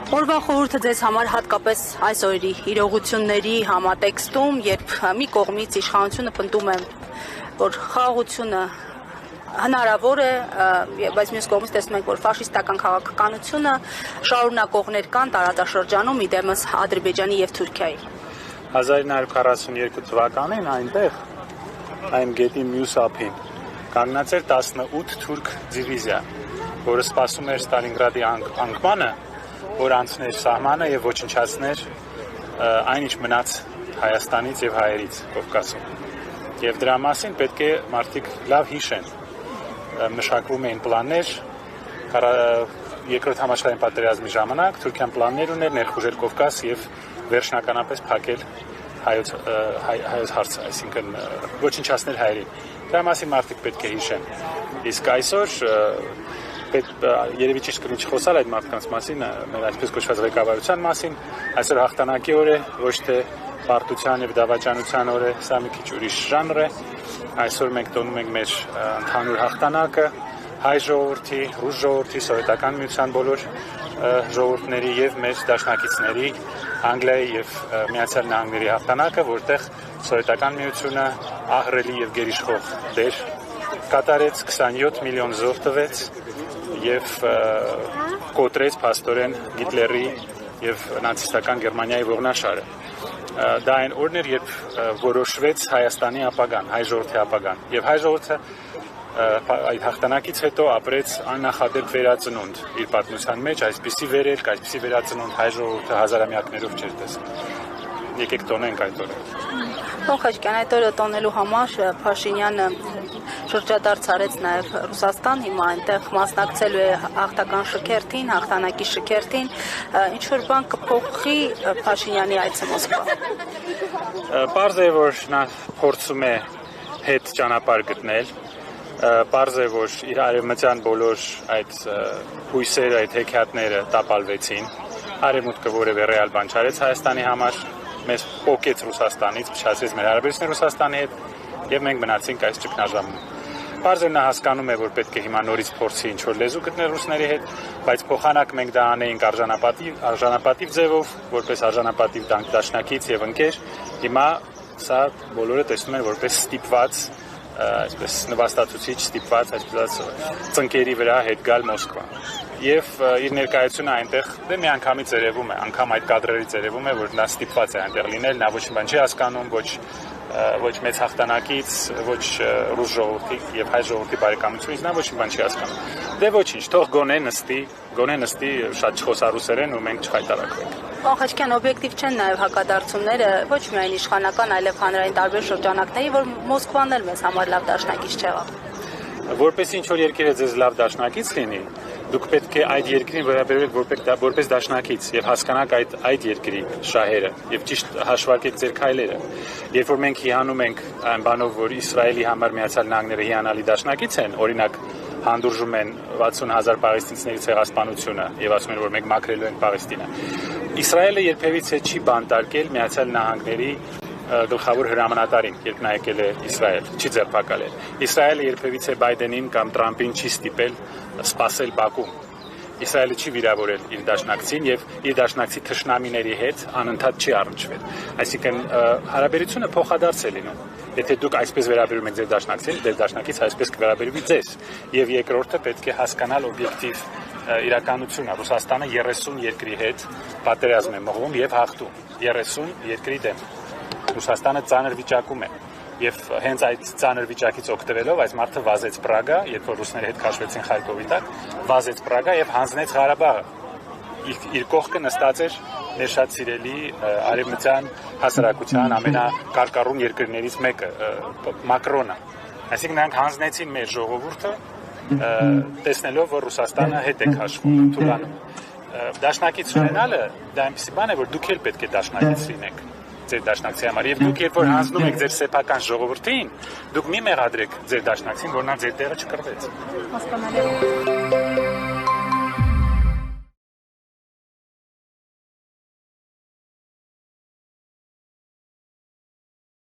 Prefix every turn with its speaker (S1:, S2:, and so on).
S1: Օրվա խորհուրդը ձեզ համար հատկապես այս օրերի իրողությունների համատեքստում, երբ մի կողմից իշխանությունը պնդում է, որ խաղաղությունը հնարավոր է, բայց մյուս կողմից տեսնում ենք, որ ֆաշիստական քաղաքականությունը շարունակողներ կան տարածաշրջանում, իդեմս Ադրբեջանի եւ Թուրքիայի։
S2: 1942 թվականին այնտեղ, այն գետի մյուս ափին, կանգնած էր 18 թուրք դիվիզիա, որը սպասում էր Ստալինգրադի անկմանը, որ անցներ սահմանը եւ ոչնչացներ այն ինչ մնաց Հայաստանից եւ հայերից Կովկասում։ Եվ դրա մասին պետք է մարդիկ լավ հիշեն։ Մշակվում էին պլաններ, երկրորդ համաշխարհային պատերազմի ժամանակ Թուրքիան պլաններ ուներ ներխուժել Կովկաս եւ վերջնականապես փակել հայոց հարցը, այսինքն ոչնչացնել հայերին։ Դրա մասին մարդիկ պետք է հիշեն։ Իսկ այսօր երևի ճիշտ կլինի չխոսալ այդ մարդկանց մասին, մեր այսպես կոչված ղեկավարության մասին, այսօր հաղթանակի օր է, ոչ թե պարտության եւ դավաճանության օր է, սա մի քիչ ուրիշ ժանր է։ Այսօր մենք տոնում ենք մեր ընդհանուր հաղթանակը հայ ժողովրդի, ռուս ժողովրդի, սովետական միության բոլոր ժողովուրդների եւ մեր դաշնակիցների, Անգլիայի եւ Միացյալ Նահանգների հաղթանակը, որտեղ սովետական միությունը ահռելի եւ գերիշխող դեր կատարեց, 27 միլիոն զոհ տվեց եւ կոտրեց փաստորեն Հիտլերի եւ նացիստական Գերմանիայի ողնաշարը։ Դա այն օրն էր, երբ որոշվեց Հայաստանի ապագան, հայ ժողովրդի ապագան։ Եվ հայ ժողովուրդը այդ հաղթանակից հետո ապրեց աննախադեպ վերածնունդ իր պատմության մեջ, այսպիսի վերելք, այսպիսի վերածնունդ հայ ժողովուրդը հազարամյակներով չէր տեսել։ Եկեք տոնենք այդ օրը։
S1: Խաչկյան, այդ օրը տոնելու համար Փաշինյանը շրջադարձ արեց նաև Ռուսաստան, հիմա այնտեղ մասնակցելու է հաղթական շքերթին, հաղթանակի շքերթին, ինչ որ բան կփոխի Փաշինյանի այցը Մոսկվա։
S2: Պարզ է, որ նա փորձում է հետ ճանապարհ գտնել, պարզ է, որ իր արևմտյան բոլոր այդ հույսերը, այդ հեքիաթները տապալվեցին, արևմուտքը որևէ ռեալ բան չարեց Հայաստանի համար, մեզ փոկեց Ռուսաստանից, փչացրեց մեր հարաբերությունները Ռուսաստանի հետ եւ մենք մնացինք այս ճգնաժամում։ Պարզ է, նա հասկանում է, որ պետք է հիմա նորից փորձի ինչ-որ լեզու գտնել ռուսների հետ, բայց փոխանակ մենք դա անեինք արժանապատիվ ձևով, որպես արժանապատիվ դաշնակից եւ ընկեր։ Հիմա սա բոլորը տեսնում են որպես ստիպված, այսպես նվաստացուցիչ ստիպված, այսպես ծնկերի վրա հետ գալ Մոսկվա։ Եվ իր ներկայությունը այնտեղ մի անգամից երևում է, անգամ այդ կադրերից երևում է, որ նա ստիպված է այնտեղ լինել, նա ոչ մի բան չի հասկանում, ոչ մեծ հաղթանակից, ոչ ռուս ժողովրդի եւ հայ ժողովրդի բարեկամությունից նա ոչ մի բան չի հասկանում։ Դե ոչինչ, թող գոնե նստի, շատ չխոսա ռուսերեն ու մենք չխայտարակվենք։
S1: Խաչկյան, օբյեկտիվ չեն նաեւ հակադարձումները, ոչ միայն իշխանական, այլև հանրային տարբեր շրջանակների, որ Մոսկվան էլ մեզ համար լավ դաշնակից չեղավ։
S2: Որպես ինչ որ երկիրը ձեզ լավ դաշնակից լինի, դուք պետք է այդ երկրին վերաբերվեք որպես դաշնակից եւ հասկանաք այդ երկրի շահերը եւ ճիշտ հաշվարկեք ձեր քայլերը։ Երբ որ մենք հիանում ենք այն բանով, որ Իսրայելի համար Միացյալ Նահանգները հիանալի դաշնակից են, օրինակ հանդուրժում են 60,000 պաղեստինցիների ցեղասպանությունը եւ ասում են, որ մենք մաքրելու ենք Պաղեստինը։ Իսրայելը երբևիցե չի բանտարկել Միացյալ Նահանգների գլխավոր հրամանատարին, երբ նա եկել է Իսրայել, չի ձերբակալել։ Իսրայելը երբևիցե Բայդենին կամ Տրամփին չի ստիպել սպասել Բաքվում։ Իսրայելը չի վիրավորել իր դաշնակցին եւ իր դաշնակցի թշնամիների հետ անընդհատ չի առնչվել։ Այսինքն հարաբերությունը փոխադարձ է լինում։ Եթե դուք այսպես վերաբերում եք ձեր դաշնակցին, ձեր դաշնակից այսպես կվերաբերվի ձեզ։ Եվ երկրորդը պետք է հասկանալ օբյեկտիվ իրականությունը։ Ռուսաստանը 30 երկրի հետ պատերազմ է մղում եւ հաղթում։ 30 երկրի դեմ։ Ռուսաստանը ծանր վիճակում է եւ հենց այդ ծանր վիճակից օգտվելով այս մարդը վազեց Պրագա, երբ որ ռուսները հետ քաշվեցին Խարկովի տակ, վազեց Պրագա եւ հանձնեց Ղարաբաղը։ Իր կողքը նստած էր մեր շատ սիրելի արևմտյան հասարակության ամենակարկառուն երկրներից մեկը, Մակրոնը։ Այսինքն նրանք հանձնեցին մեր ժողովուրդը, տեսնելով, որ Ռուսաստանը հետ է քաշվում, թուլանում։ Դաշնակից ունենալը դա այնպեսի բան է, որ դուք էլ պետք է դաշնակից լինեք ձեր դաշնակցի համար եւ դուք երբ որ հանձնում եք ձեր սեփական ժողովրդին, դուք մի մեղադրեք ձեր դաշնակցին, որ նա ձեր տեղը չկրվեց։
S1: Հասկանալի է։